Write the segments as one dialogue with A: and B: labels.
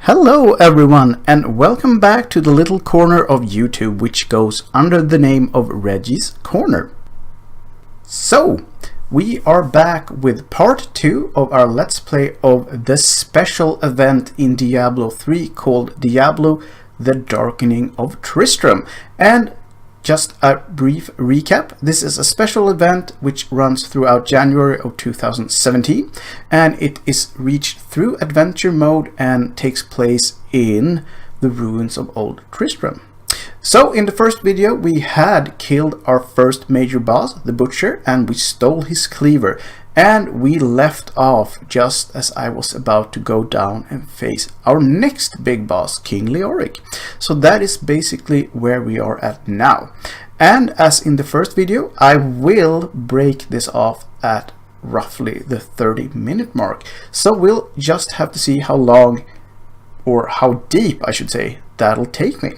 A: Hello everyone, and welcome back to the little corner of YouTube which goes under the name of Reggie's Corner. So, we are back with part 2 of our Let's Play of the special event in Diablo 3 called Diablo, the Darkening of Tristram. And just a brief recap, this is a special event which runs throughout January of 2017, and it is reached through adventure mode and takes place in the ruins of Old Tristram. So in the first video we had killed our first major boss, the Butcher, and we stole his cleaver, and we left off just as I was about to go down and face our next big boss, King Leoric. So that is basically where we are at now. And as in the first video, I will break this off at roughly the 30-minute mark. So we'll just have to see how long, or how deep I should say, that'll take me.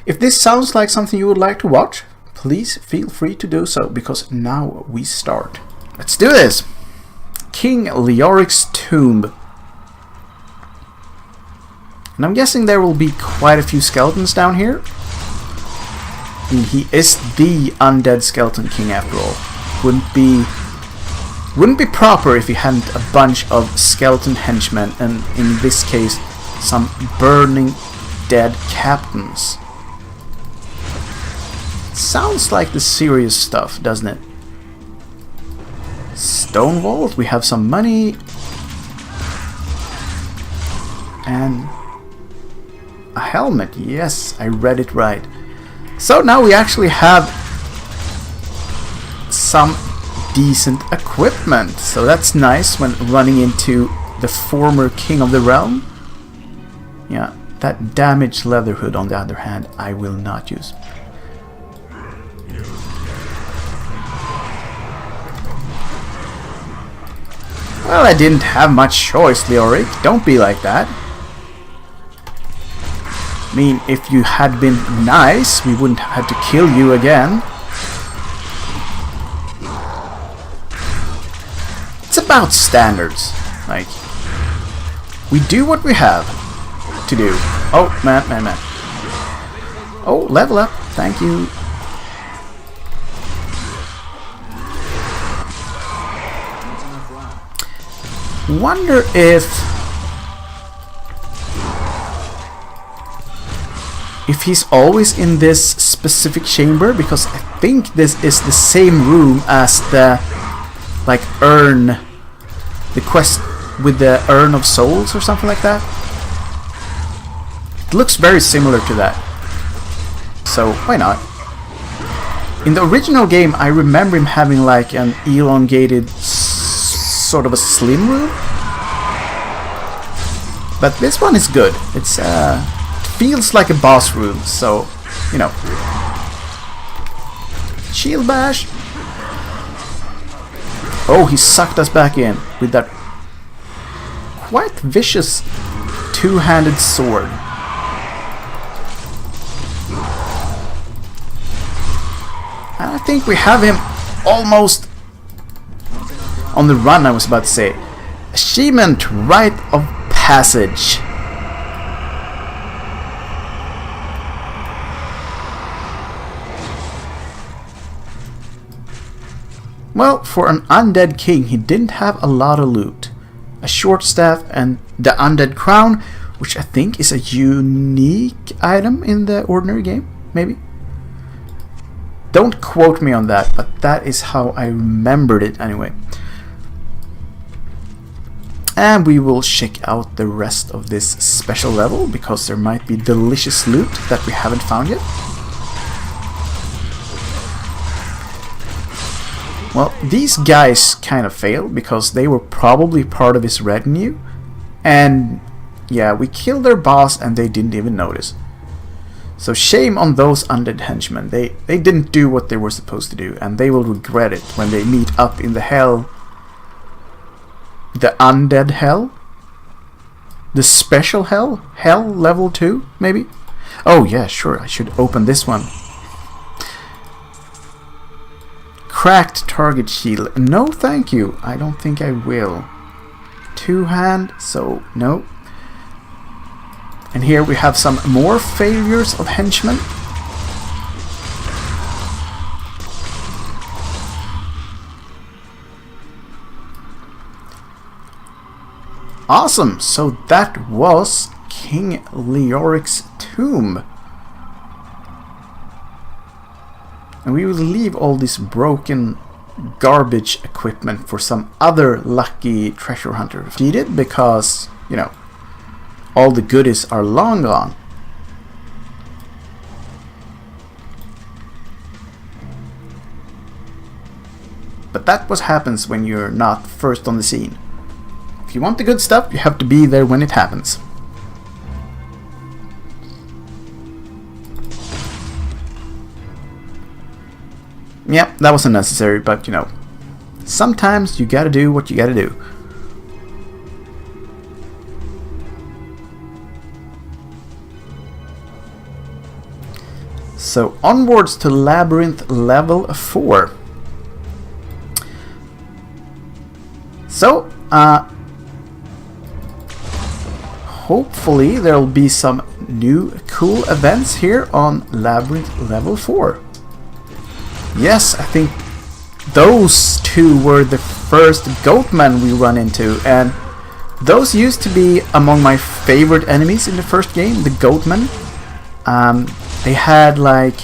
A: If this sounds like something you would like to watch, please feel free to do so, because now we start. Let's do this! King Leoric's tomb. And I'm guessing there will be quite a few skeletons down here. I mean, he is the undead skeleton king after all. Wouldn't be proper if he hadn't a bunch of skeleton henchmen, and in this case some burning dead captains. Sounds like the serious stuff, doesn't it? Stone vault, we have some money, and a helmet. Yes, I read it right. So now we actually have some decent equipment, so that's nice when running into the former king of the realm. Yeah, that damaged leather hood on the other hand I will not use. Well, I didn't have much choice, Leoric. Don't be like that. I mean, if you had been nice, we wouldn't have had to kill you again. It's about standards. Like, we do what we have to do. Oh, man. Oh, level up. Thank you. Wonder if he's always in this specific chamber, because I think this is the same room as the urn, the quest with the urn of souls or something like that. It looks very similar to that, so why not? In the original game I remember him having like an elongated sort of a slim room, but this one is good. It's feels like a boss room, so you know. Shield bash. Oh, he sucked us back in with that quite vicious two-handed sword. And I think we have him almost on the run, I was about to say. Achievement, Rite of Passage. Well, for an undead king, he didn't have a lot of loot. A short staff and the undead crown, which I think is a unique item in the ordinary game, maybe? Don't quote me on that, but that is how I remembered it anyway. And we will check out the rest of this special level, because there might be delicious loot that we haven't found yet. Well, these guys kind of failed because they were probably part of his retinue, and yeah, we killed their boss and they didn't even notice. So shame on those undead henchmen. They didn't do what they were supposed to do, and they will regret it when they meet up in the hell. The undead hell? The special hell? Hell level 2, maybe? Oh yeah, sure, I should open this one. Cracked target shield. No thank you, I don't think I will. Two-hand, so no. And here we have some more failures of henchmen. Awesome! So that was King Leoric's tomb. And we will leave all this broken garbage equipment for some other lucky treasure hunter defeated, because, you know, all the goodies are long gone. But that's what happens when you're not first on the scene. If you want the good stuff, you have to be there when it happens. Yep, that wasn't necessary, but you know, sometimes you gotta do what you gotta do. So onwards to Labyrinth level 4. So, hopefully there'll be some new cool events here on Labyrinth level 4. Yes, I think those two were the first goatmen we run into, and those used to be among my favorite enemies in the first game, the goatmen. They had like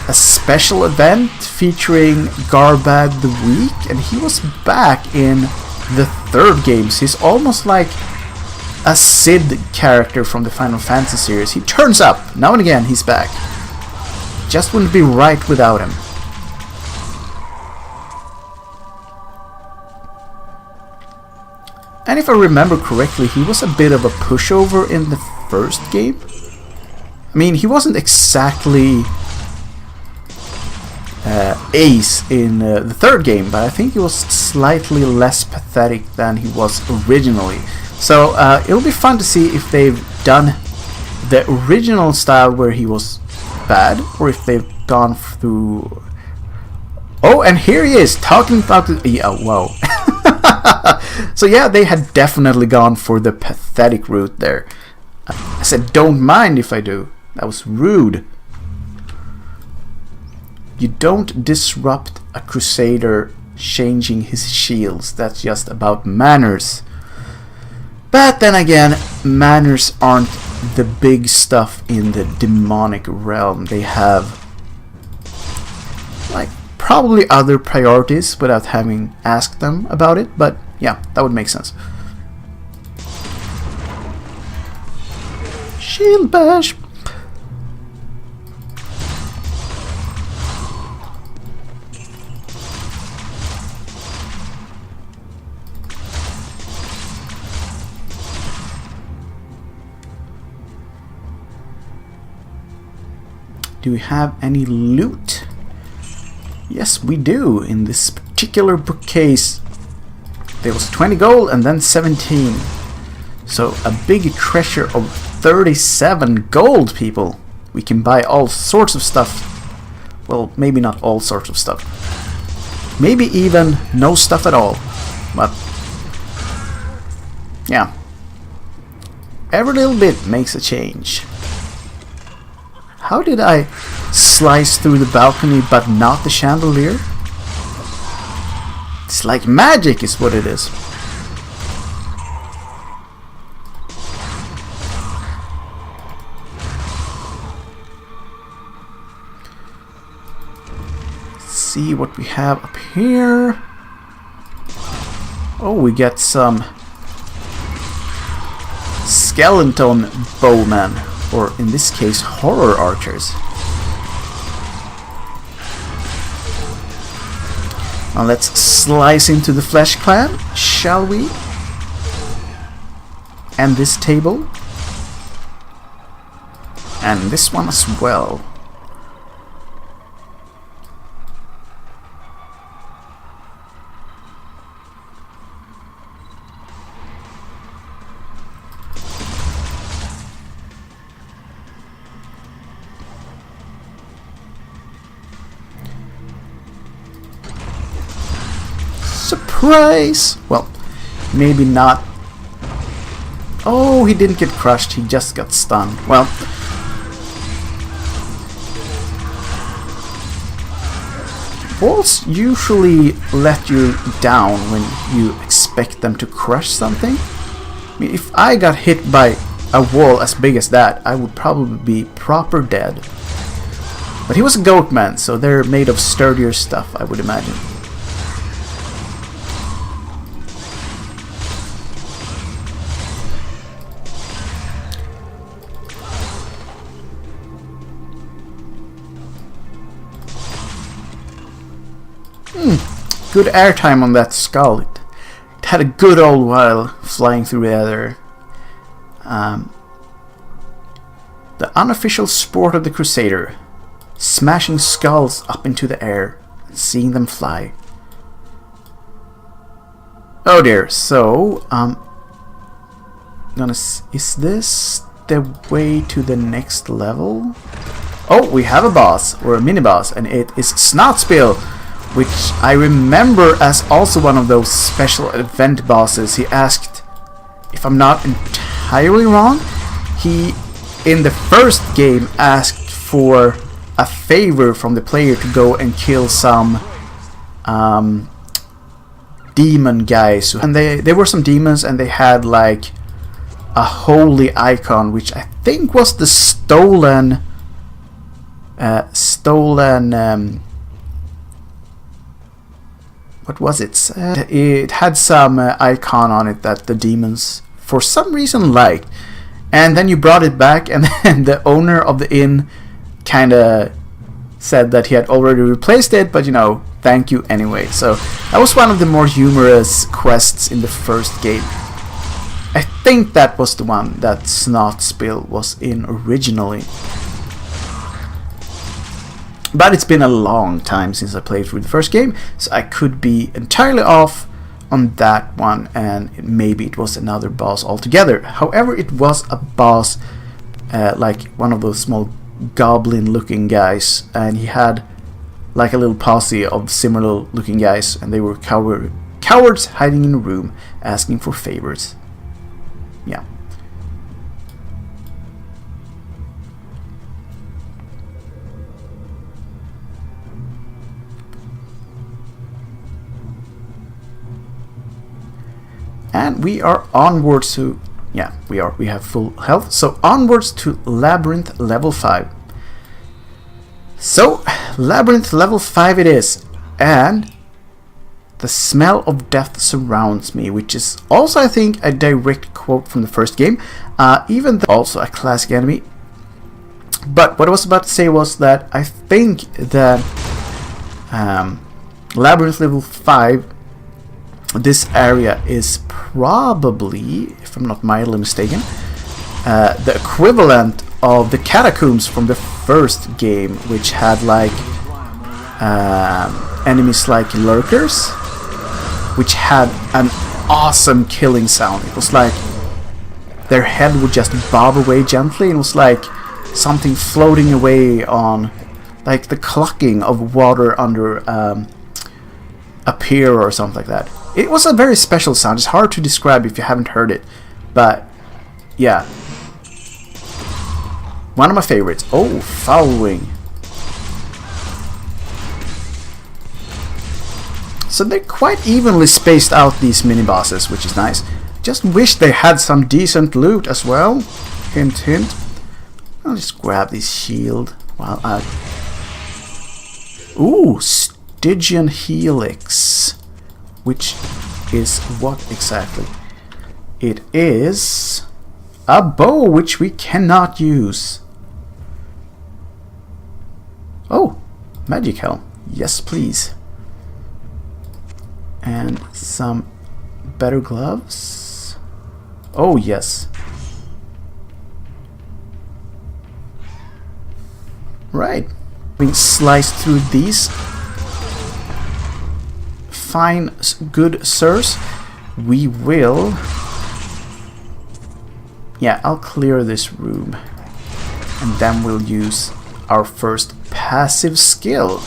A: a special event featuring Garbad the Weak, and he was back in the third game, so he's almost like a Sid character from the Final Fantasy series. He turns up, now and again he's back. Just wouldn't be right without him. And if I remember correctly, he was a bit of a pushover in the first game. I mean, he wasn't exactly ace in the third game, but I think he was slightly less pathetic than he was originally. So it'll be fun to see if they've done the original style where he was bad, or if they've gone through... Oh, and here he is, talking about the... Yeah, whoa. So yeah, they had definitely gone for the pathetic route there. I said, don't mind if I do. That was rude. You don't disrupt a crusader changing his shields. That's just about manners. But then again, manners aren't the big stuff in the demonic realm. They have like probably other priorities without having asked them about it, but yeah, that would make sense. Shield bash. Do we have any loot? Yes, we do. In this particular bookcase, there was 20 gold and then 17. So a big treasure of 37 gold, people. We can buy all sorts of stuff. Well, maybe not all sorts of stuff. Maybe even no stuff at all. But yeah, every little bit makes a change. How did I slice through the balcony but not the chandelier? It's like magic is what it is. Let's see what we have up here. Oh, we get some skeleton bowmen. Or in this case, horror archers. Now let's slice into the Flesh Clan, shall we? And this table. And this one as well. Surprise! Well, maybe not Oh, he didn't get crushed, he just got stunned. Well, walls usually let you down when you expect them to crush something. I mean, if I got hit by a wall as big as that, I would probably be proper dead. But he was a goat man, so they're made of sturdier stuff, I would imagine. Good airtime on that skull. It had a good old while flying through the air. The unofficial sport of the Crusader. Smashing skulls up into the air and seeing them fly. Oh dear, so is this the way to the next level? Oh, we have a boss, or a mini-boss, and it is Snotspill, which I remember as also one of those special event bosses. He asked, if I'm not entirely wrong, he in the first game asked for a favor from the player to go and kill some demon guys, and they were some demons, and they had like a holy icon, which I think was the stolen what was it? It had some icon on it that the demons for some reason liked, and then you brought it back, and then the owner of the inn kinda said that he had already replaced it, but you know, thank you anyway. So that was one of the more humorous quests in the first game. I think that was the one that Snotspill was in originally. But it's been a long time since I played through the first game, so I could be entirely off on that one, and maybe it was another boss altogether. However, it was a boss, like one of those small goblin-looking guys, and he had like a little posse of similar-looking guys, and they were cowards hiding in a room, asking for favors. Yeah. And we are onwards to, yeah, we have full health, so onwards to Labyrinth level 5. So, Labyrinth level 5 it is, and the smell of death surrounds me, which is also, I think, a direct quote from the first game, even though also a classic enemy. But what I was about to say was that I think that Labyrinth level 5, this area is probably, if I'm not mildly mistaken, the equivalent of the catacombs from the first game, which had like enemies like lurkers, which had an awesome killing sound. It was like their head would just bob away gently, and it was like something floating away on, like the clucking of water under a pier or something like that. It was a very special sound. It's hard to describe if you haven't heard it, but yeah, one of my favorites. Oh, Foul Wing. So they're quite evenly spaced out, these mini bosses, which is nice. Just wish they had some decent loot as well. Hint, hint. I'll just grab this shield while I... Ooh, Stygian Helix. Which is what exactly? It is a bow, which we cannot use. Oh, magic helm. Yes, please. And some better gloves. Oh, yes. Right. We slice through these. Fine, good sirs. We will... Yeah, I'll clear this room. And then we'll use our first passive skill.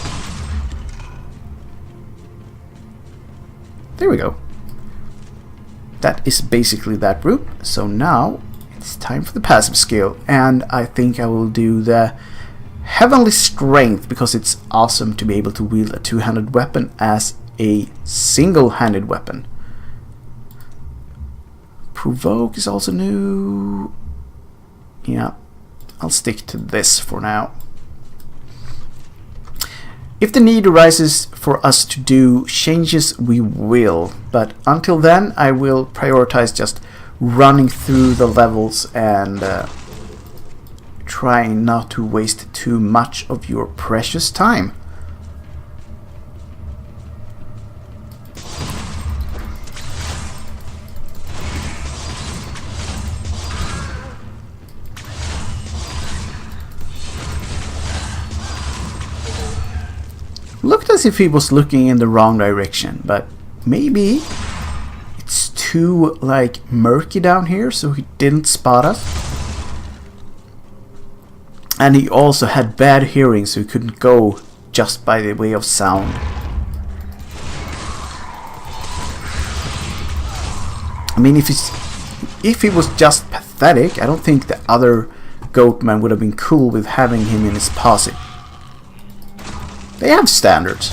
A: There we go. that is basically that route. So now it's time for the passive skill, and I think I will do the Heavenly Strength because it's awesome to be able to wield a two-handed weapon as a single-handed weapon. Provoke is also new. Yeah, I'll stick to this for now. If the need arises for us to do changes, we will, but until then I will prioritize just running through the levels and trying not to waste too much of your precious time. Looked as if he was looking in the wrong direction, but maybe it's too like murky down here, so he didn't spot us. And he also had bad hearing, so he couldn't go just by the way of sound. I mean, if he was just pathetic, I don't think the other goatman would have been cool with having him in his posse. They have standards.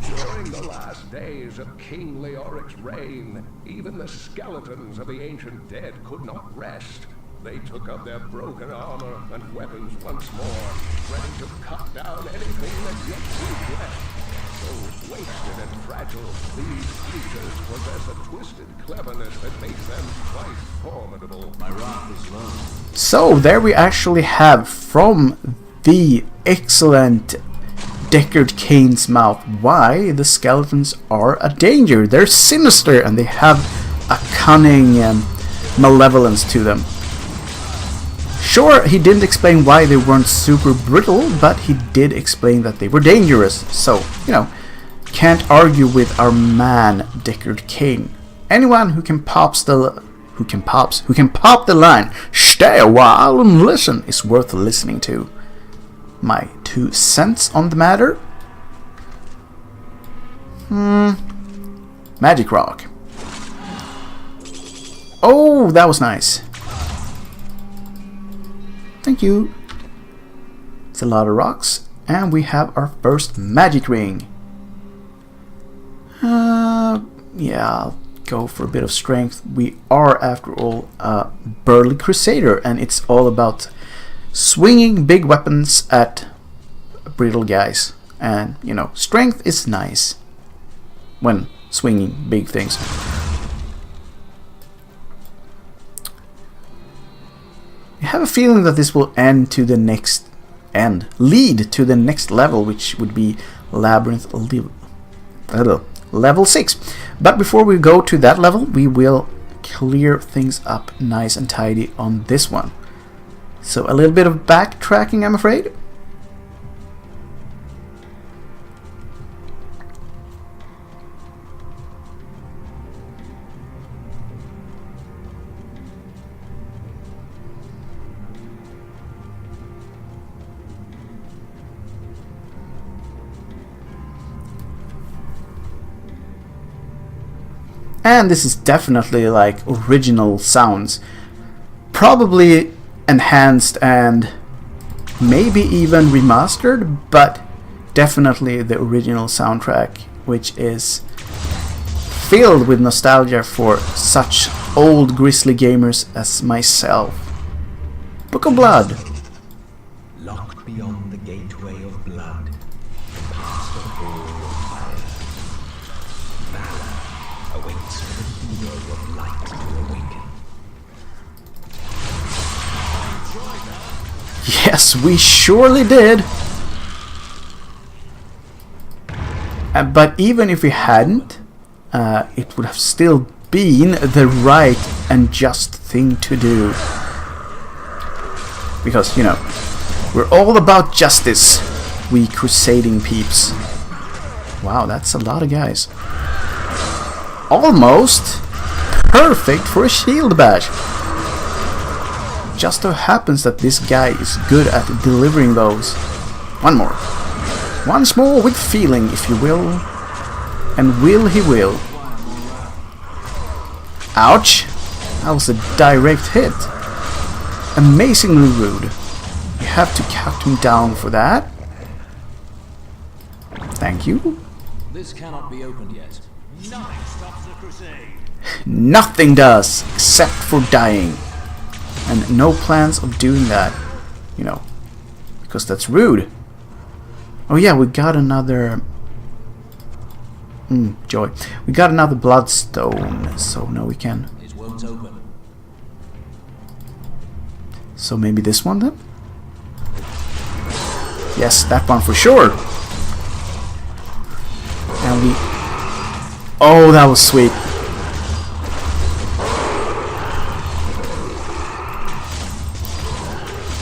B: During the last days of King Leoric's reign, even the skeletons of the ancient dead could not rest. They took up their broken armor and weapons once more, ready to cut down anything that yet seemed left. So wasted and fragile, these creatures possess a twisted cleverness that makes them quite formidable. My wrath is low.
A: So there we actually have from the excellent Deckard Cain's mouth why the skeletons are a danger. They're sinister and they have a cunning malevolence to them. Sure, he didn't explain why they weren't super brittle, but he did explain that they were dangerous. So, you know, can't argue with our man Deckard Cain. Anyone who can pop the line, "Stay a while and listen," is worth listening to. My 2 cents on the matter. Magic rock. Oh, that was nice. Thank you. It's a lot of rocks, and we have our first magic ring. Yeah, I'll go for a bit of strength. We are, after all, a burly crusader, and it's all about swinging big weapons at brittle guys. And, you know, strength is nice when swinging big things. I have a feeling that this will lead to the next level, which would be Labyrinth Lv, level 6. But before we go to that level, we will clear things up nice and tidy on this one. So a little bit of backtracking, I'm afraid. And this is definitely like original sounds, probably enhanced and maybe even remastered, but definitely the original soundtrack, which is filled with nostalgia for such old grisly gamers as myself. Book of Blood.
C: Locked beyond the gateway of blood, past the hall of fire. Valor awaits for the hero of light to awaken.
A: Yes, we surely did. But even if we hadn't, it would have still been the right and just thing to do. Because, you know, we're all about justice, we crusading peeps. Wow, that's a lot of guys. Almost perfect for a shield bash. Just so happens that this guy is good at delivering those. One more. Once more with feeling, if you will. And he will. Ouch! That was a direct hit. Amazingly rude. You have to cut him down for that. Thank you.
D: This cannot be opened yet. Nothing stops the crusade.
A: Nothing does, except for dying. And no plans of doing that. You know, because that's rude. Oh yeah, we got another... joy. We got another bloodstone, so now we can...
D: It won't open.
A: So maybe this one then? Yes, that one for sure. And we... Oh, that was sweet.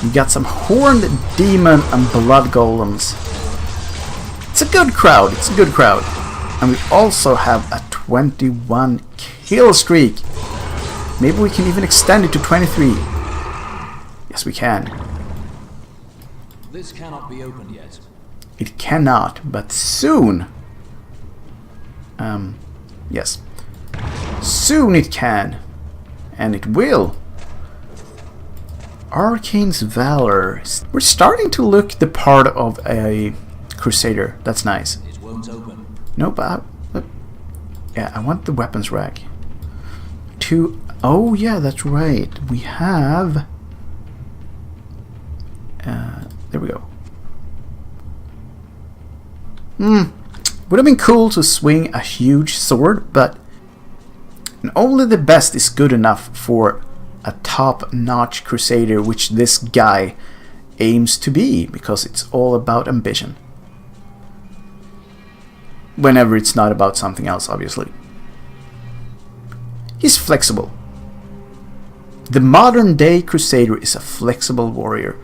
A: We got some horned demon and blood golems. It's a good crowd, it's a good crowd. And we also have a 21 kill streak. Maybe we can even extend it to 23. Yes, we can.
D: This cannot be opened yet.
A: It cannot, but soon. Yes. Soon it can. And it will. Arcane's Valor. We're starting to look the part of a Crusader. That's nice.
D: It won't open.
A: No, but yeah, I want the weapons rack. Oh yeah, that's right. We have... there we go. Would have been cool to swing a huge sword, but only the best is good enough for a top-notch Crusader, which this guy aims to be, because it's all about ambition. Whenever it's not about something else, obviously. He's flexible. The modern-day Crusader is a flexible warrior.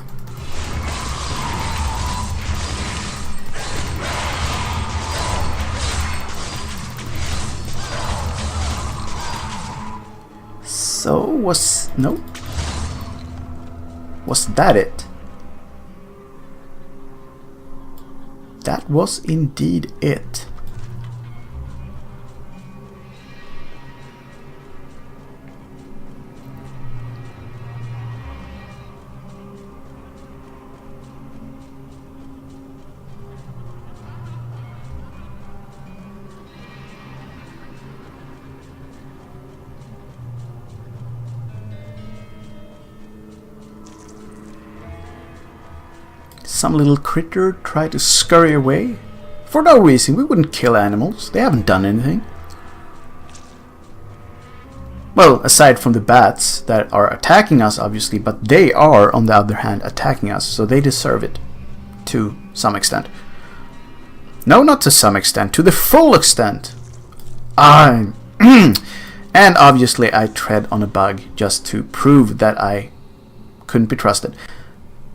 A: So was... no? Was that it? That was indeed it. Some little critter tried to scurry away. For no reason. We wouldn't kill animals. They haven't done anything. Well, aside from the bats that are attacking us, obviously, but they are, on the other hand, attacking us, so they deserve it. To some extent. No, not to some extent. To the full extent. And obviously I tread on a bug just to prove that I couldn't be trusted.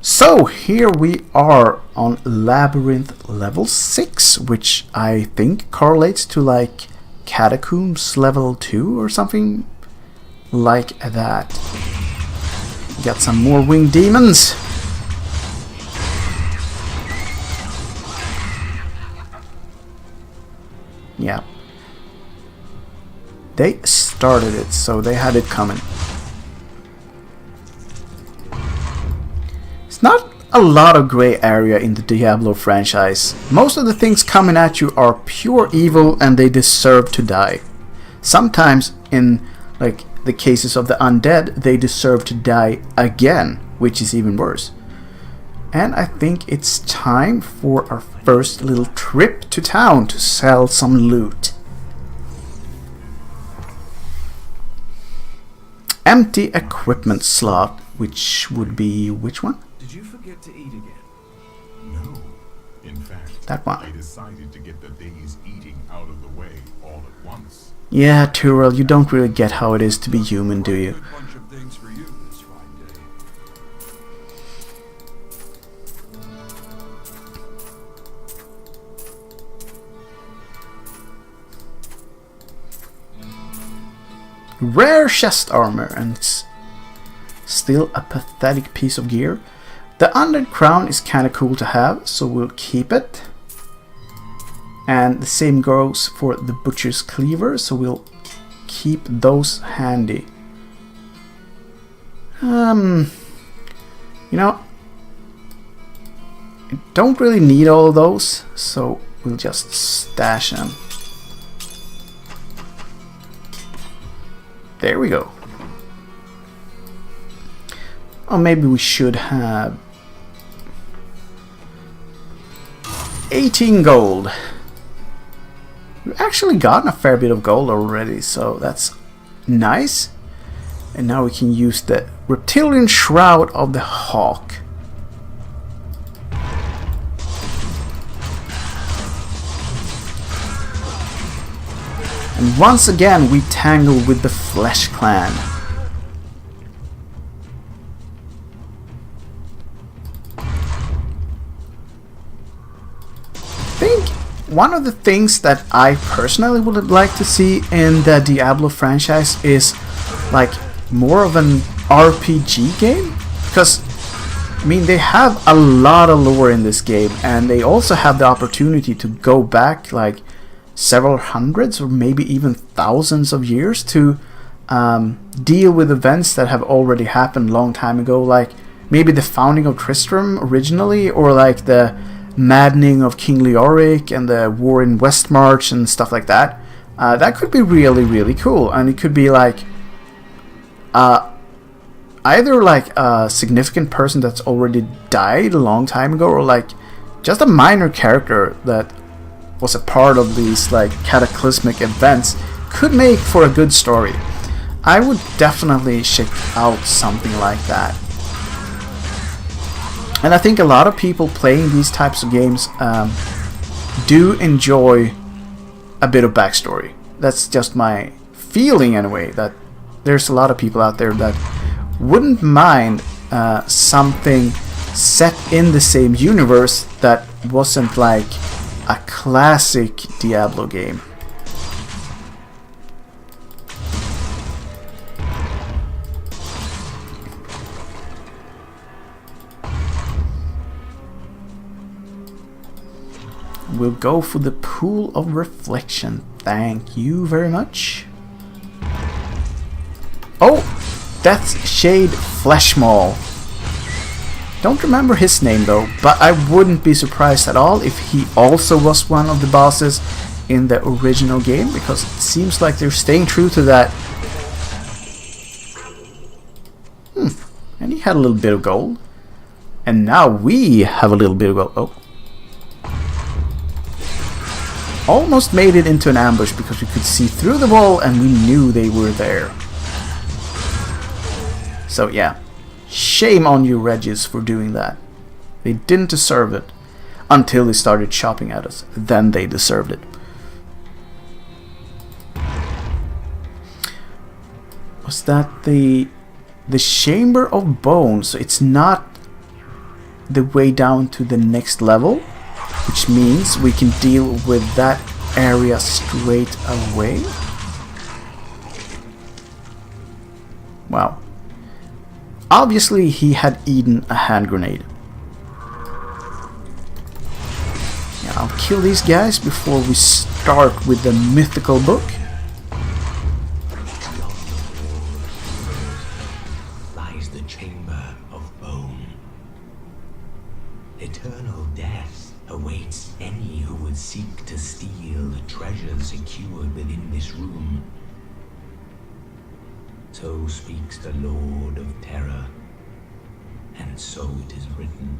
A: So here we are on Labyrinth level 6, which I think correlates to like Catacombs level 2 or something like that. Got some more winged demons. Yeah. They started it, so they had it coming. Not a lot of gray area in the Diablo franchise. Most of the things coming at you are pure evil and they deserve to die. Sometimes, in like the cases of the undead, they deserve to die again, which is even worse. And I think it's time for our first little trip to town to sell some loot. Empty equipment slot, which would be which one?
E: Did you forget to eat again?
F: No. In fact,
A: that one.
F: I decided to get the day's eating out of the way all at once.
A: Yeah, Tyrell, you don't really get how it is to be human, do you?
E: A bunch of things for you this fine day.
A: Rare chest armor, and it's still a pathetic piece of gear. The undead crown is kinda cool to have, so we'll keep it. And the same goes for the butcher's cleaver, so we'll keep those handy. You know, I don't really need all of those, so we'll just stash them. There we go. Or maybe we should have 18 gold. We've actually gotten a fair bit of gold already, so that's nice. And now we can use the reptilian shroud of the hawk. And once again we tangle with the Flesh Clan. I think one of the things that I personally would like to see in the Diablo franchise is like more of an RPG game, because I mean they have a lot of lore in this game, and they also have the opportunity to go back like several hundreds or maybe even thousands of years to deal with events that have already happened a long time ago, like maybe the founding of Tristram originally, or like the maddening of King Leoric and the war in Westmarch and stuff like that. That could be really, really cool, and it could be like either like a significant person that's already died a long time ago, or like just a minor character that was a part of these like cataclysmic events. Could make for a good story. I would definitely check out something like that. And I think a lot of people playing these types of games do enjoy a bit of backstory. That's just my feeling anyway, that there's a lot of people out there that wouldn't mind something set in the same universe that wasn't like a classic Diablo game. We'll go for the Pool of Reflection. Thank you very much. Oh, that's Shade Fleshmaul. Don't remember his name though, but I wouldn't be surprised at all if he also was one of the bosses in the original game, because it seems like they're staying true to that. And he had a little bit of gold. And now we have a little bit of gold. Oh. Almost made it into an ambush because we could see through the wall and we knew they were there. So yeah, shame on you Regis for doing that. They didn't deserve it until they started chopping at us. Then they deserved it. Was that the Chamber of Bones? So it's not the way down to the next level, which means we can deal with that area straight away. Wow. Obviously he had eaten a hand grenade. Yeah, I'll kill these guys before we start with the mythical book.
C: Lies the Chamber of Bone. Eternal death awaits any who would seek to steal the treasures secured within this room. So speaks the Lord of Terror, and so it is written.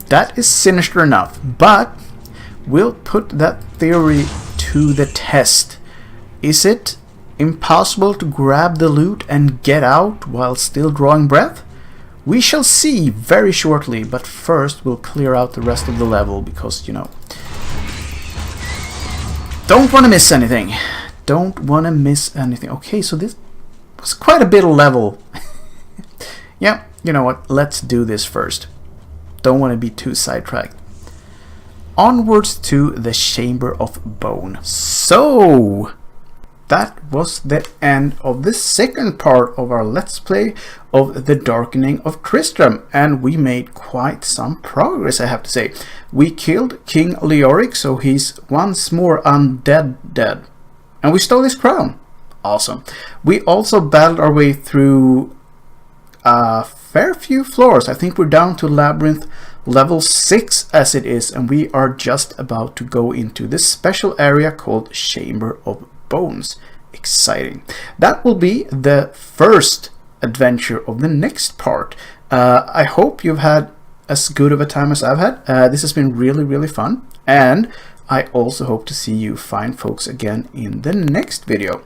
A: That is sinister enough, but we'll put that theory to the test. Is it impossible to grab the loot and get out while still drawing breath? We shall see very shortly, but first we'll clear out the rest of the level because, you know, don't want to miss anything. Don't want to miss anything. Okay, so this was quite a bit of level. Yeah, you know what? Let's do this first. Don't want to be too sidetracked. Onwards to the Chamber of Bone. So, that was the end of the second part of our Let's Play of the Darkening of Tristram, and we made quite some progress, I have to say. We killed King Leoric, so he's once more undead dead. And we stole his crown. Awesome. We also battled our way through a fair few floors. I think we're down to Labyrinth level 6 as it is, and we are just about to go into this special area called Chamber of Bones. Exciting. That will be the first adventure of the next part. I hope you've had as good of a time as I've had. This has been really fun, and I also hope to see you fine folks again in the next video.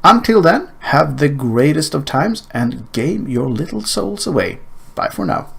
A: Until then, have the greatest of times and game your little souls away. Bye for now.